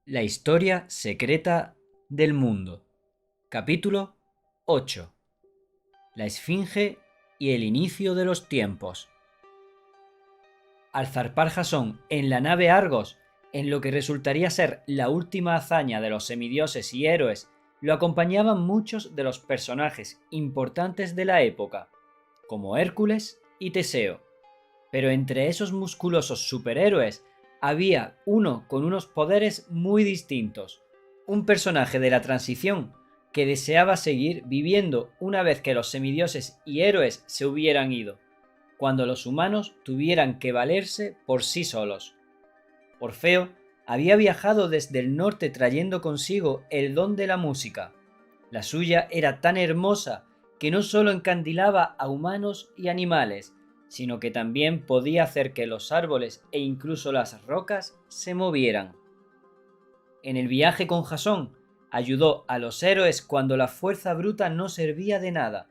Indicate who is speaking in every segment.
Speaker 1: La historia secreta del mundo. Capítulo 8. La Esfinge y el inicio de los tiempos. Al zarpar Jasón en la nave Argos, en lo que resultaría ser la última hazaña de los semidioses y héroes, lo acompañaban muchos de los personajes importantes de la época, como Hércules y Teseo. Pero entre esos musculosos superhéroes había uno con unos poderes muy distintos, un personaje de la transición que deseaba seguir viviendo una vez que los semidioses y héroes se hubieran ido, cuando los humanos tuvieran que valerse por sí solos. Orfeo había viajado desde el norte trayendo consigo el don de la música. La suya era tan hermosa que no solo encandilaba a humanos y animales, sino que también podía hacer que los árboles e incluso las rocas se movieran. En el viaje con Jasón, ayudó a los héroes cuando la fuerza bruta no servía de nada.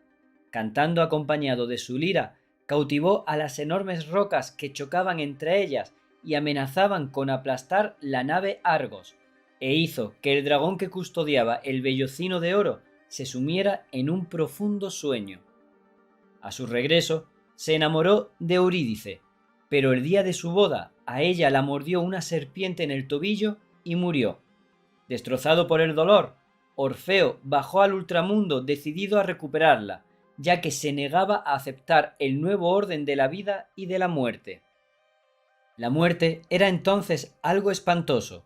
Speaker 1: Cantando acompañado de su lira, cautivó a las enormes rocas que chocaban entre ellas y amenazaban con aplastar la nave Argos, e hizo que el dragón que custodiaba el vellocino de oro se sumiera en un profundo sueño. A su regreso, se enamoró de Eurídice, pero el día de su boda a ella la mordió una serpiente en el tobillo y murió. Destrozado por el dolor, Orfeo bajó al ultramundo decidido a recuperarla, ya que se negaba a aceptar el nuevo orden de la vida y de la muerte. La muerte era entonces algo espantoso.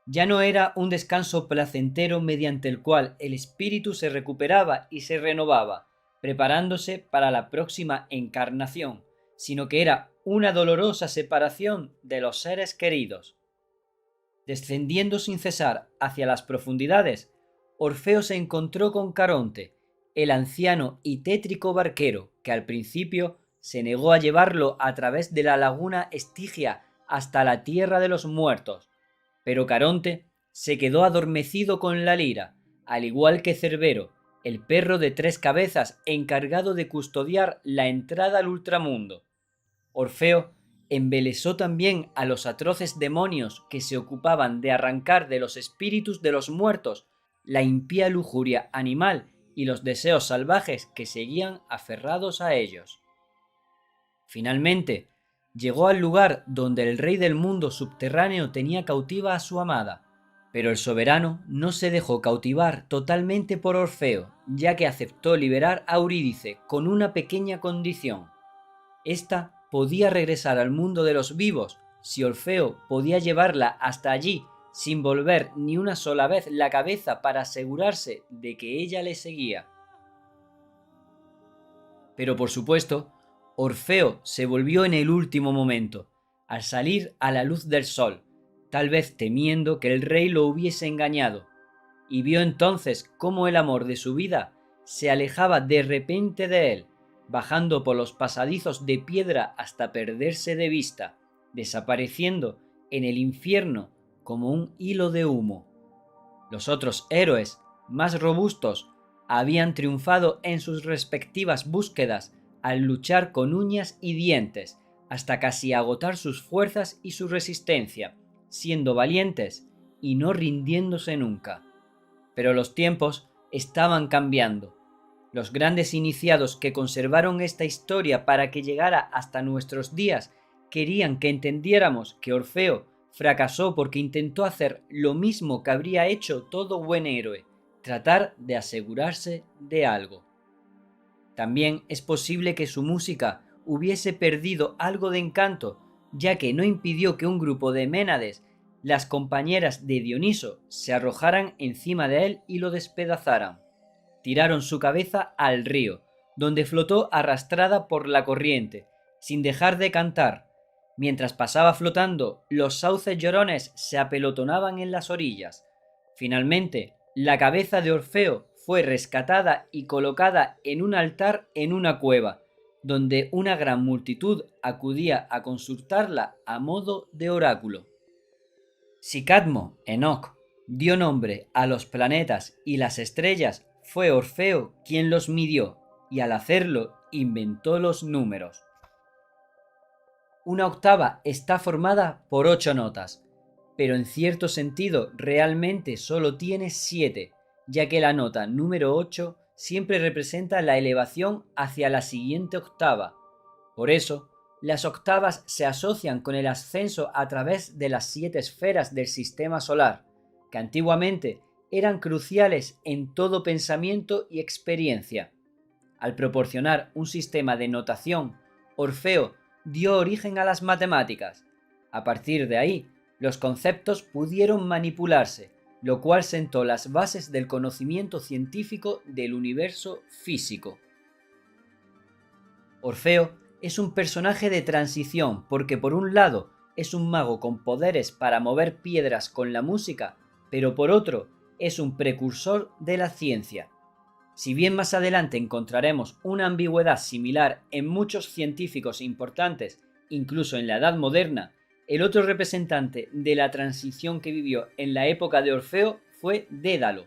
Speaker 1: Ya no era un descanso placentero mediante el cual el espíritu se recuperaba y se renovaba, preparándose para la próxima encarnación, sino que era una dolorosa separación de los seres queridos. Descendiendo sin cesar hacia las profundidades, Orfeo se encontró con Caronte, el anciano y tétrico barquero, que al principio se negó a llevarlo a través de la laguna Estigia hasta la tierra de los muertos, pero Caronte se quedó adormecido con la lira, al igual que Cerbero, el perro de tres cabezas encargado de custodiar la entrada al ultramundo. Orfeo embelesó también a los atroces demonios que se ocupaban de arrancar de los espíritus de los muertos la impía lujuria animal y los deseos salvajes que seguían aferrados a ellos. Finalmente, llegó al lugar donde el rey del mundo subterráneo tenía cautiva a su amada, pero el soberano no se dejó cautivar totalmente por Orfeo, ya que aceptó liberar a Eurídice con una pequeña condición. Esta podía regresar al mundo de los vivos si Orfeo podía llevarla hasta allí sin volver ni una sola vez la cabeza para asegurarse de que ella le seguía. Pero por supuesto, Orfeo se volvió en el último momento, al salir a la luz del sol, tal vez temiendo que el rey lo hubiese engañado, y vio entonces cómo el amor de su vida se alejaba de repente de él, bajando por los pasadizos de piedra hasta perderse de vista, desapareciendo en el infierno como un hilo de humo. Los otros héroes, más robustos, habían triunfado en sus respectivas búsquedas al luchar con uñas y dientes hasta casi agotar sus fuerzas y su resistencia, siendo valientes y no rindiéndose nunca. Pero los tiempos estaban cambiando. Los grandes iniciados que conservaron esta historia para que llegara hasta nuestros días querían que entendiéramos que Orfeo fracasó porque intentó hacer lo mismo que habría hecho todo buen héroe, tratar de asegurarse de algo. También es posible que su música hubiese perdido algo de encanto, ya que no impidió que un grupo de Ménades, las compañeras de Dioniso, se arrojaran encima de él y lo despedazaran. Tiraron su cabeza al río, donde flotó arrastrada por la corriente, sin dejar de cantar. Mientras pasaba flotando, los sauces llorones se apelotonaban en las orillas. Finalmente, la cabeza de Orfeo fue rescatada y colocada en un altar en una cueva, donde una gran multitud acudía a consultarla a modo de oráculo. Si Cadmo, Enoc, dio nombre a los planetas y las estrellas, fue Orfeo quien los midió y al hacerlo inventó los números. Una octava está formada por 8 notas. pero en cierto sentido realmente solo tiene 7, ya que la nota número 8 siempre representa la elevación hacia la siguiente octava. Por eso, las octavas se asocian con el ascenso a través de las 7 esferas del sistema solar, que antiguamente eran cruciales en todo pensamiento y experiencia. Al proporcionar un sistema de notación, Orfeo dio origen a las matemáticas. A partir de ahí, los conceptos pudieron manipularse, lo cual sentó las bases del conocimiento científico del universo físico. Orfeo es un personaje de transición porque por un lado es un mago con poderes para mover piedras con la música, pero por otro es un precursor de la ciencia. Si bien más adelante encontraremos una ambigüedad similar en muchos científicos importantes, incluso en la Edad Moderna, el otro representante de la transición que vivió en la época de Orfeo fue Dédalo.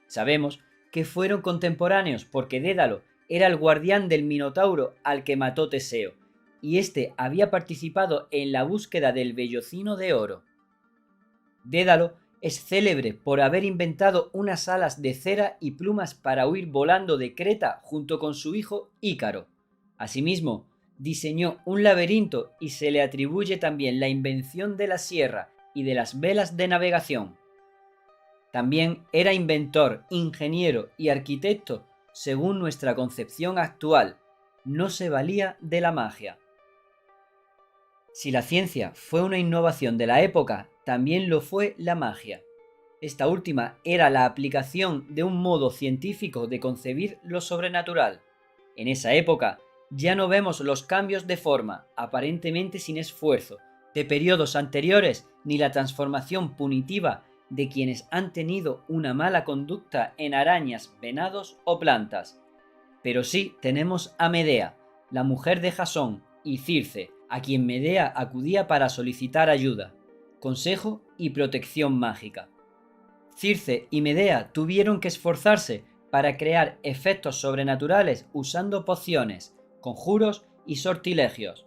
Speaker 1: Sabemos que fueron contemporáneos porque Dédalo era el guardián del Minotauro al que mató Teseo, y éste había participado en la búsqueda del vellocino de oro. Dédalo es célebre por haber inventado unas alas de cera y plumas para huir volando de Creta junto con su hijo Ícaro. Asimismo, diseñó un laberinto y se le atribuye también la invención de la sierra y de las velas de navegación. También era inventor, ingeniero y arquitecto según nuestra concepción actual. No se valía de la magia. Si la ciencia fue una innovación de la época, también lo fue la magia. Esta última era la aplicación de un modo científico de concebir lo sobrenatural. En esa época ya no vemos los cambios de forma, aparentemente sin esfuerzo, de periodos anteriores ni la transformación punitiva de quienes han tenido una mala conducta en arañas, venados o plantas. Pero sí tenemos a Medea, la mujer de Jasón, y Circe, a quien Medea acudía para solicitar ayuda, consejo y protección mágica. Circe y Medea tuvieron que esforzarse para crear efectos sobrenaturales usando pociones, conjuros y sortilegios.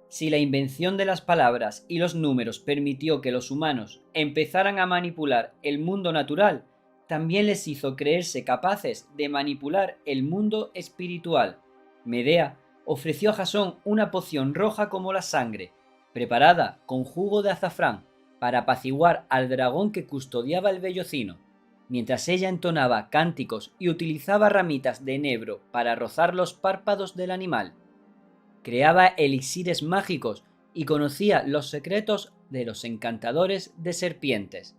Speaker 1: Si la invención de las palabras y los números permitió que los humanos empezaran a manipular el mundo natural, también les hizo creerse capaces de manipular el mundo espiritual. Medea ofreció a Jasón una poción roja como la sangre, preparada con jugo de azafrán, para apaciguar al dragón que custodiaba el vellocino, mientras ella entonaba cánticos y utilizaba ramitas de enebro para rozar los párpados del animal. Creaba elixires mágicos y conocía los secretos de los encantadores de serpientes.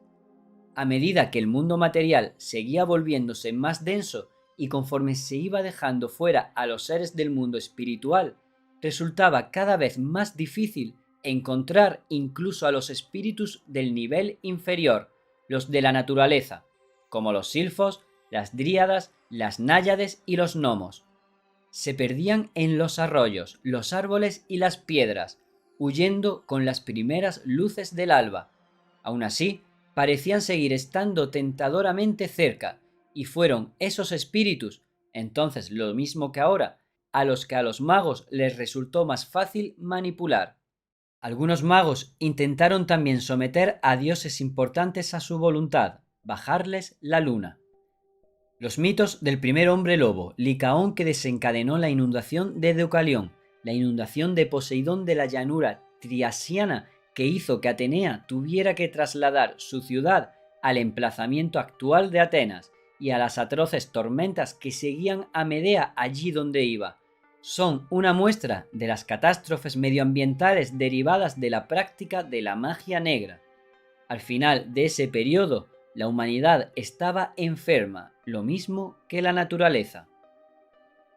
Speaker 1: A medida que el mundo material seguía volviéndose más denso y conforme se iba dejando fuera a los seres del mundo espiritual, resultaba cada vez más difícil encontrar incluso a los espíritus del nivel inferior, los de la naturaleza, como los silfos, las dríadas, las náyades y los gnomos. Se perdían en los arroyos, los árboles y las piedras, huyendo con las primeras luces del alba. Aún así, parecían seguir estando tentadoramente cerca, y fueron esos espíritus, entonces lo mismo que ahora, a los que a los magos les resultó más fácil manipular. Algunos magos intentaron también someter a dioses importantes a su voluntad, bajarles la luna. Los mitos del primer hombre lobo, Licaón, que desencadenó la inundación de Deucalión, la inundación de Poseidón de la llanura triasiana que hizo que Atenea tuviera que trasladar su ciudad al emplazamiento actual de Atenas, y a las atroces tormentas que seguían a Medea allí donde iba, son una muestra de las catástrofes medioambientales derivadas de la práctica de la magia negra. Al final de ese periodo, la humanidad estaba enferma, lo mismo que la naturaleza.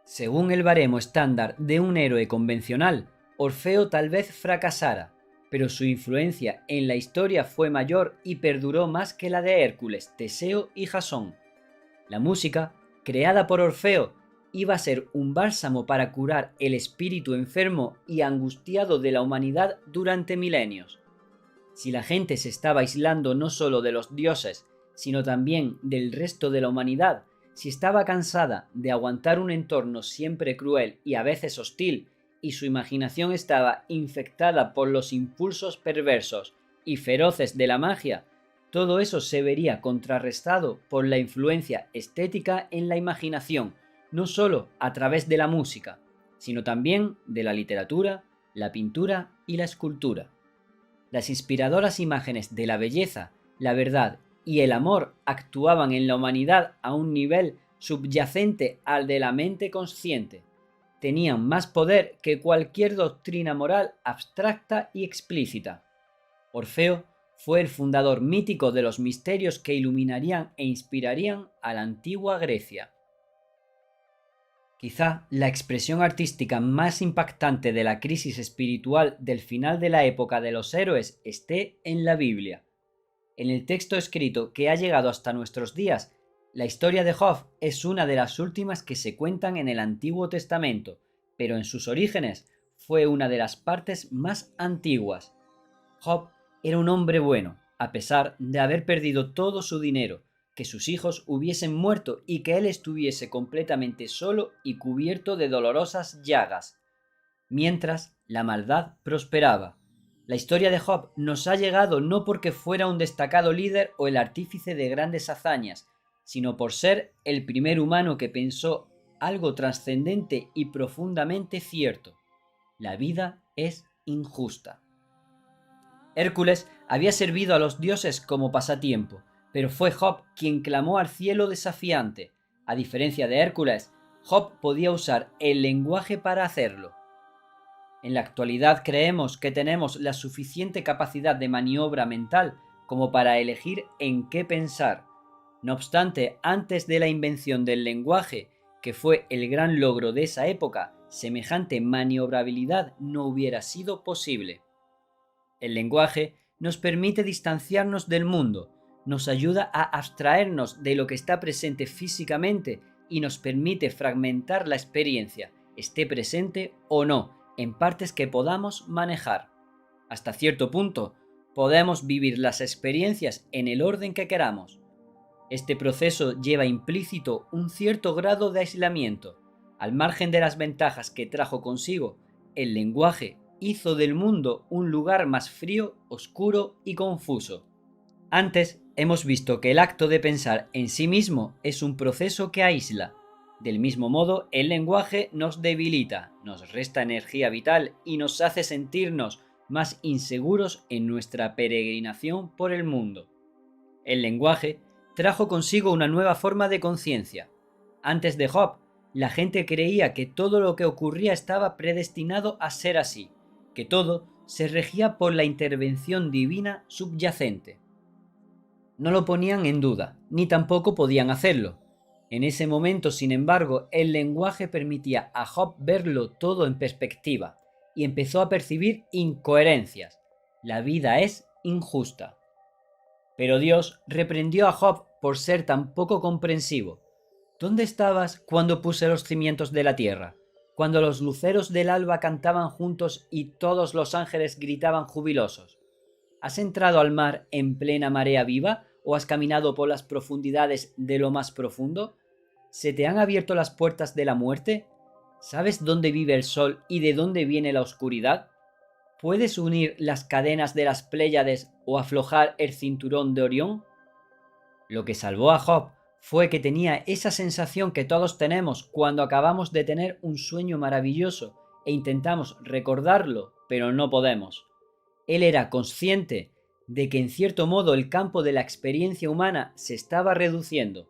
Speaker 1: Según el baremo estándar de un héroe convencional, Orfeo tal vez fracasara, pero su influencia en la historia fue mayor y perduró más que la de Hércules, Teseo y Jasón. La música, creada por Orfeo, iba a ser un bálsamo para curar el espíritu enfermo y angustiado de la humanidad durante milenios. Si la gente se estaba aislando no solo de los dioses, sino también del resto de la humanidad, si estaba cansada de aguantar un entorno siempre cruel y a veces hostil, y su imaginación estaba infectada por los impulsos perversos y feroces de la magia, todo eso se vería contrarrestado por la influencia estética en la imaginación, no solo a través de la música, sino también de la literatura, la pintura y la escultura. Las inspiradoras imágenes de la belleza, la verdad y el amor actuaban en la humanidad a un nivel subyacente al de la mente consciente. Tenían más poder que cualquier doctrina moral abstracta y explícita. Orfeo fue el fundador mítico de los misterios que iluminarían e inspirarían a la antigua Grecia. Quizá la expresión artística más impactante de la crisis espiritual del final de la época de los héroes esté en la Biblia. En el texto escrito que ha llegado hasta nuestros días, la historia de Job es una de las últimas que se cuentan en el Antiguo Testamento, pero en sus orígenes fue una de las partes más antiguas. Job era un hombre bueno, a pesar de haber perdido todo su dinero, que sus hijos hubiesen muerto y que él estuviese completamente solo y cubierto de dolorosas llagas. Mientras, la maldad prosperaba. La historia de Job nos ha llegado no porque fuera un destacado líder o el artífice de grandes hazañas, sino por ser el primer humano que pensó algo trascendente y profundamente cierto. La vida es injusta. Hércules había servido a los dioses como pasatiempo, pero fue Job quien clamó al cielo desafiante. A diferencia de Hércules, Job podía usar el lenguaje para hacerlo. En la actualidad creemos que tenemos la suficiente capacidad de maniobra mental como para elegir en qué pensar. No obstante, antes de la invención del lenguaje, que fue el gran logro de esa época, semejante maniobrabilidad no hubiera sido posible. El lenguaje nos permite distanciarnos del mundo, nos ayuda a abstraernos de lo que está presente físicamente y nos permite fragmentar la experiencia, esté presente o no, en partes que podamos manejar. Hasta cierto punto, podemos vivir las experiencias en el orden que queramos. Este proceso lleva implícito un cierto grado de aislamiento. Al margen de las ventajas que trajo consigo, el lenguaje hizo del mundo un lugar más frío, oscuro y confuso. Antes hemos visto que el acto de pensar en sí mismo es un proceso que aísla. Del mismo modo, el lenguaje nos debilita, nos resta energía vital y nos hace sentirnos más inseguros en nuestra peregrinación por el mundo. El lenguaje trajo consigo una nueva forma de conciencia. Antes de Job, la gente creía que todo lo que ocurría estaba predestinado a ser así, que todo se regía por la intervención divina subyacente. No lo ponían en duda, ni tampoco podían hacerlo. En ese momento, sin embargo, el lenguaje permitía a Job verlo todo en perspectiva, y empezó a percibir incoherencias. La vida es injusta. Pero Dios reprendió a Job por ser tan poco comprensivo. ¿Dónde estabas cuando puse los cimientos de la tierra? Cuando los luceros del alba cantaban juntos y todos los ángeles gritaban jubilosos. ¿Has entrado al mar en plena marea viva o has caminado por las profundidades de lo más profundo? ¿Se te han abierto las puertas de la muerte? ¿Sabes dónde vive el sol y de dónde viene la oscuridad? ¿Puedes unir las cadenas de las Pléyades o aflojar el cinturón de Orión? Lo que salvó a Job fue que tenía esa sensación que todos tenemos cuando acabamos de tener un sueño maravilloso e intentamos recordarlo, pero no podemos. Él era consciente de que en cierto modo el campo de la experiencia humana se estaba reduciendo.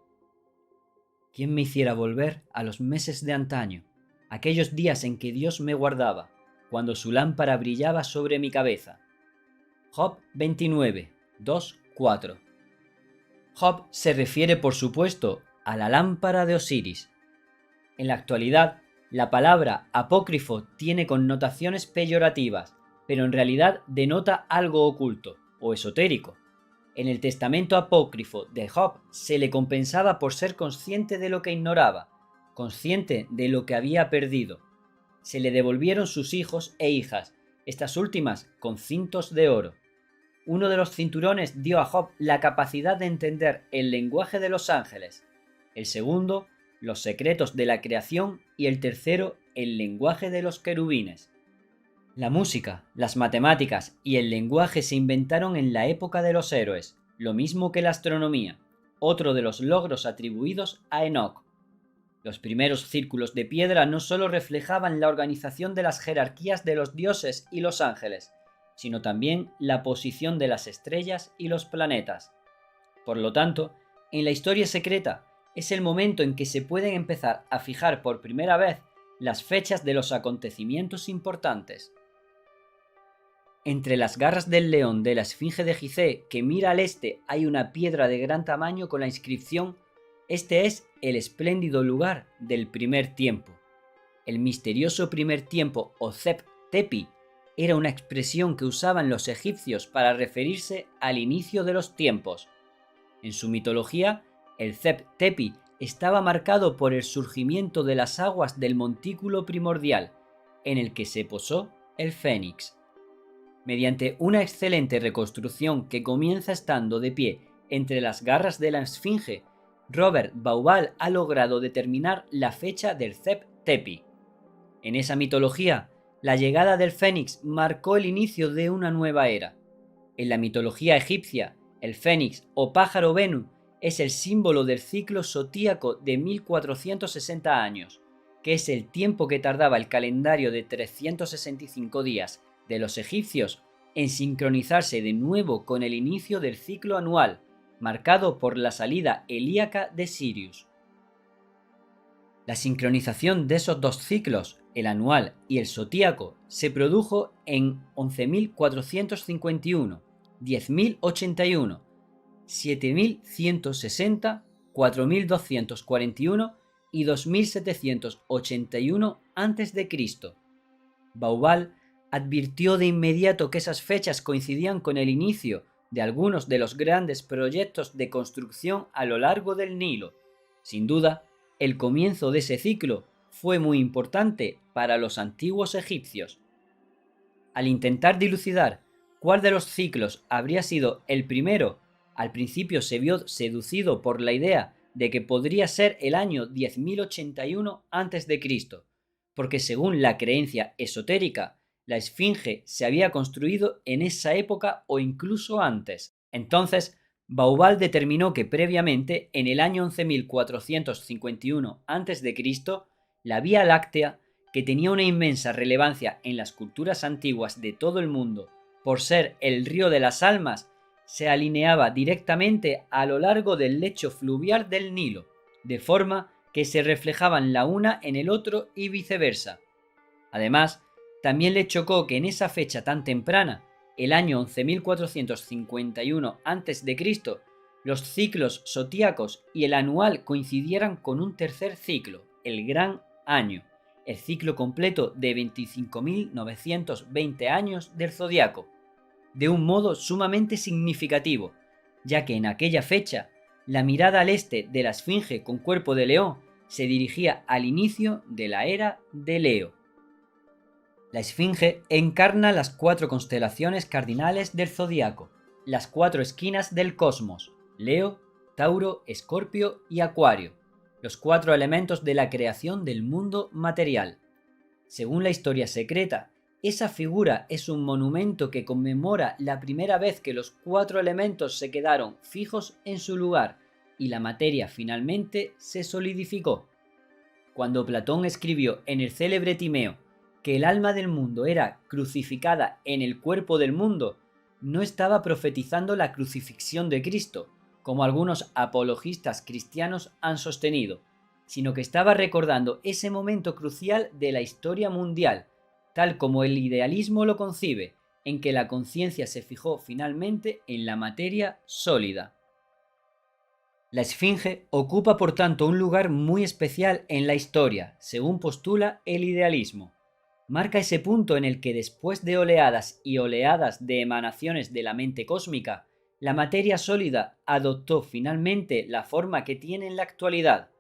Speaker 1: ¿Quién me hiciera volver a los meses de antaño, aquellos días en que Dios me guardaba, cuando su lámpara brillaba sobre mi cabeza? Job 29, 2, 4. Job se refiere, por supuesto, a la lámpara de Osiris. En la actualidad, la palabra apócrifo tiene connotaciones peyorativas, pero en realidad denota algo oculto o esotérico. En el testamento apócrifo de Job se le compensaba por ser consciente de lo que ignoraba, consciente de lo que había perdido. Se le devolvieron sus hijos e hijas, estas últimas con cintos de oro. Uno de los cinturones dio a Job la capacidad de entender el lenguaje de los ángeles, el segundo, los secretos de la creación y el tercero, el lenguaje de los querubines. La música, las matemáticas y el lenguaje se inventaron en la época de los héroes, lo mismo que la astronomía, otro de los logros atribuidos a Enoch. Los primeros círculos de piedra no solo reflejaban la organización de las jerarquías de los dioses y los ángeles, sino también la posición de las estrellas y los planetas. Por lo tanto, en la historia secreta es el momento en que se pueden empezar a fijar por primera vez las fechas de los acontecimientos importantes. Entre las garras del león de la Esfinge de Gizeh que mira al este hay una piedra de gran tamaño con la inscripción: "Este es el espléndido lugar del primer tiempo". El misterioso primer tiempo o Zep Tepi era una expresión que usaban los egipcios para referirse al inicio de los tiempos. En su mitología, el Zep Tepi estaba marcado por el surgimiento de las aguas del montículo primordial, en el que se posó el Fénix. Mediante una excelente reconstrucción que comienza estando de pie entre las garras de la Esfinge, Robert Bauval ha logrado determinar la fecha del Zep Tepi. En esa mitología, la llegada del Fénix marcó el inicio de una nueva era. En la mitología egipcia, el Fénix o pájaro Venu es el símbolo del ciclo zodíaco de 1460 años, que es el tiempo que tardaba el calendario de 365 días de los egipcios en sincronizarse de nuevo con el inicio del ciclo anual, marcado por la salida helíaca de Sirius. La sincronización de esos dos ciclos, el anual y el zodíaco, se produjo en 11.451, 10.081, 7.160, 4.241 y 2.781 a.C. Bauval advirtió de inmediato que esas fechas coincidían con el inicio de algunos de los grandes proyectos de construcción a lo largo del Nilo. Sin duda, el comienzo de ese ciclo fue muy importante para los antiguos egipcios. Al intentar dilucidar cuál de los ciclos habría sido el primero, al principio se vio seducido por la idea de que podría ser el año 10.081 a.C., porque según la creencia esotérica, la Esfinge se había construido en esa época o incluso antes. Entonces, Bauval determinó que previamente, en el año 11.451 a.C., la Vía Láctea, que tenía una inmensa relevancia en las culturas antiguas de todo el mundo por ser el río de las almas, se alineaba directamente a lo largo del lecho fluvial del Nilo, de forma que se reflejaban la una en el otro y viceversa. Además, también le chocó que en esa fecha tan temprana, el año 11.451 a.C., los ciclos zodíacos y el anual coincidieran con un tercer ciclo, el Gran Año, el ciclo completo de 25.920 años del zodiaco, de un modo sumamente significativo, ya que en aquella fecha la mirada al este de la Esfinge con cuerpo de león se dirigía al inicio de la era de Leo. La Esfinge encarna las 4 constelaciones cardinales del zodiaco, las 4 esquinas del cosmos: Leo, Tauro, Escorpio y Acuario, los 4 elementos de la creación del mundo material. Según la historia secreta, esa figura es un monumento que conmemora la primera vez que los 4 elementos se quedaron fijos en su lugar y la materia finalmente se solidificó. Cuando Platón escribió en el célebre Timeo que el alma del mundo era crucificada en el cuerpo del mundo, no estaba profetizando la crucifixión de Cristo, como algunos apologistas cristianos han sostenido, sino que estaba recordando ese momento crucial de la historia mundial, tal como el idealismo lo concibe, en que la conciencia se fijó finalmente en la materia sólida. La Esfinge ocupa por tanto un lugar muy especial en la historia, según postula el idealismo. Marca ese punto en el que después de oleadas y oleadas de emanaciones de la mente cósmica, la materia sólida adoptó finalmente la forma que tiene en la actualidad.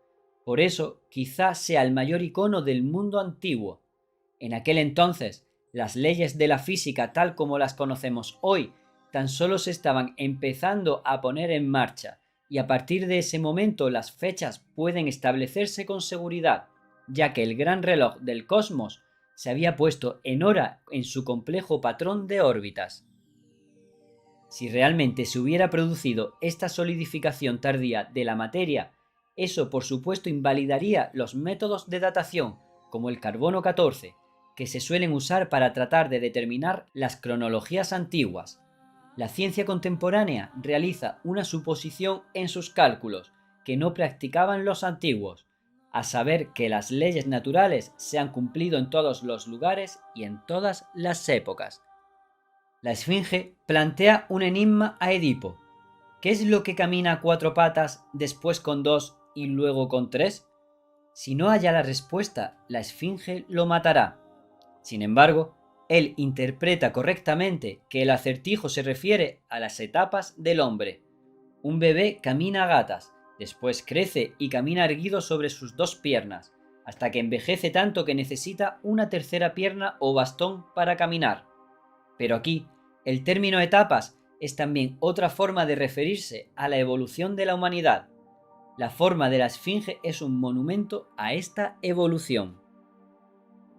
Speaker 1: Por eso, quizás sea el mayor icono del mundo antiguo. En aquel entonces, las leyes de la física tal como las conocemos hoy tan solo se estaban empezando a poner en marcha, y a partir de ese momento las fechas pueden establecerse con seguridad, ya que el gran reloj del cosmos se había puesto en hora en su complejo patrón de órbitas. Si realmente se hubiera producido esta solidificación tardía de la materia, eso por supuesto invalidaría los métodos de datación, como el carbono 14, que se suelen usar para tratar de determinar las cronologías antiguas. La ciencia contemporánea realiza una suposición en sus cálculos que no practicaban los antiguos, a saber que las leyes naturales se han cumplido en todos los lugares y en todas las épocas. La Esfinge plantea un enigma a Edipo. ¿Qué es lo que camina a 4 patas, después con 2 y luego con 3? Si no halla la respuesta, la Esfinge lo matará. Sin embargo, él interpreta correctamente que el acertijo se refiere a las etapas del hombre. Un bebé camina a gatas, después crece y camina erguido sobre sus 2 piernas, hasta que envejece tanto que necesita una tercera pierna o bastón para caminar. Pero aquí, el término etapas es también otra forma de referirse a la evolución de la humanidad. La forma de la Esfinge es un monumento a esta evolución.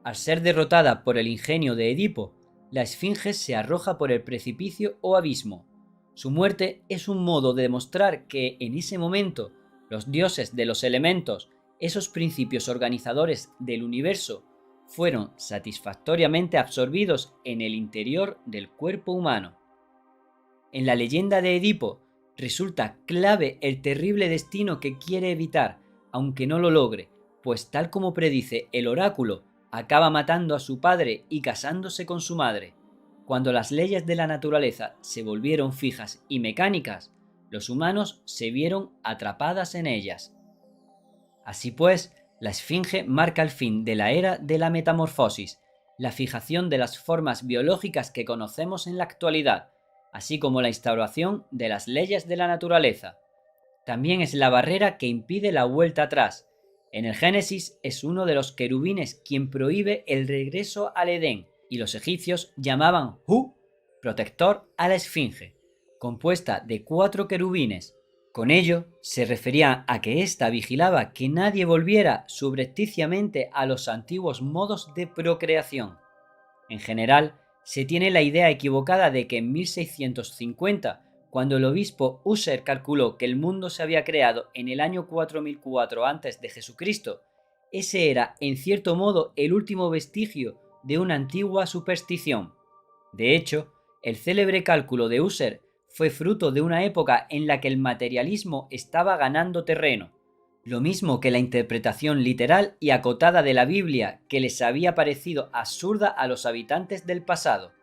Speaker 1: Al ser derrotada por el ingenio de Edipo, la Esfinge se arroja por el precipicio o abismo. Su muerte es un modo de demostrar que en ese momento los dioses de los elementos, esos principios organizadores del universo, fueron satisfactoriamente absorbidos en el interior del cuerpo humano. En la leyenda de Edipo resulta clave el terrible destino que quiere evitar, aunque no lo logre, pues tal como predice el oráculo, acaba matando a su padre y casándose con su madre. Cuando las leyes de la naturaleza se volvieron fijas y mecánicas, los humanos se vieron atrapadas en ellas. Así pues, la Esfinge marca el fin de la era de la metamorfosis, la fijación de las formas biológicas que conocemos en la actualidad, así como la instauración de las leyes de la naturaleza. También es la barrera que impide la vuelta atrás. En el Génesis es uno de los querubines quien prohíbe el regreso al Edén, y los egipcios llamaban Hu, protector, a la Esfinge, compuesta de 4 querubines. Con ello se refería a que ésta vigilaba que nadie volviera subrepticiamente a los antiguos modos de procreación. En general, se tiene la idea equivocada de que en 1650, cuando el obispo User calculó que el mundo se había creado en el año 4004 a.C., ese era, en cierto modo, el último vestigio de una antigua superstición. De hecho, el célebre cálculo de User fue fruto de una época en la que el materialismo estaba ganando terreno, lo mismo que la interpretación literal y acotada de la Biblia, que les había parecido absurda a los habitantes del pasado.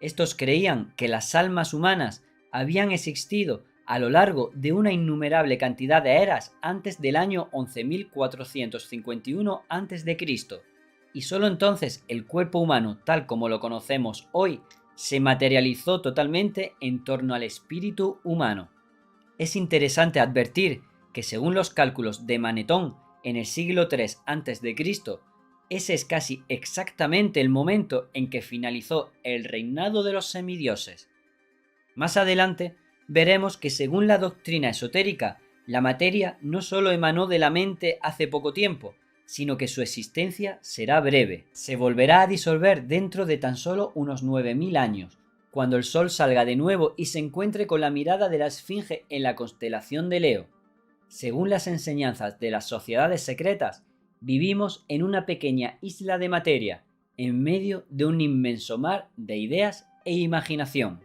Speaker 1: Estos creían que las almas humanas habían existido a lo largo de una innumerable cantidad de eras antes del año 11.451 a.C., y solo entonces el cuerpo humano, tal como lo conocemos hoy, se materializó totalmente en torno al espíritu humano. Es interesante advertir que según los cálculos de Manetón en el siglo III a.C., ese es casi exactamente el momento en que finalizó el reinado de los semidioses. Más adelante veremos que según la doctrina esotérica, la materia no solo emanó de la mente hace poco tiempo, sino que su existencia será breve. Se volverá a disolver dentro de tan solo unos 9000 años, cuando el Sol salga de nuevo y se encuentre con la mirada de la Esfinge en la constelación de Leo. Según las enseñanzas de las sociedades secretas, vivimos en una pequeña isla de materia, en medio de un inmenso mar de ideas e imaginación.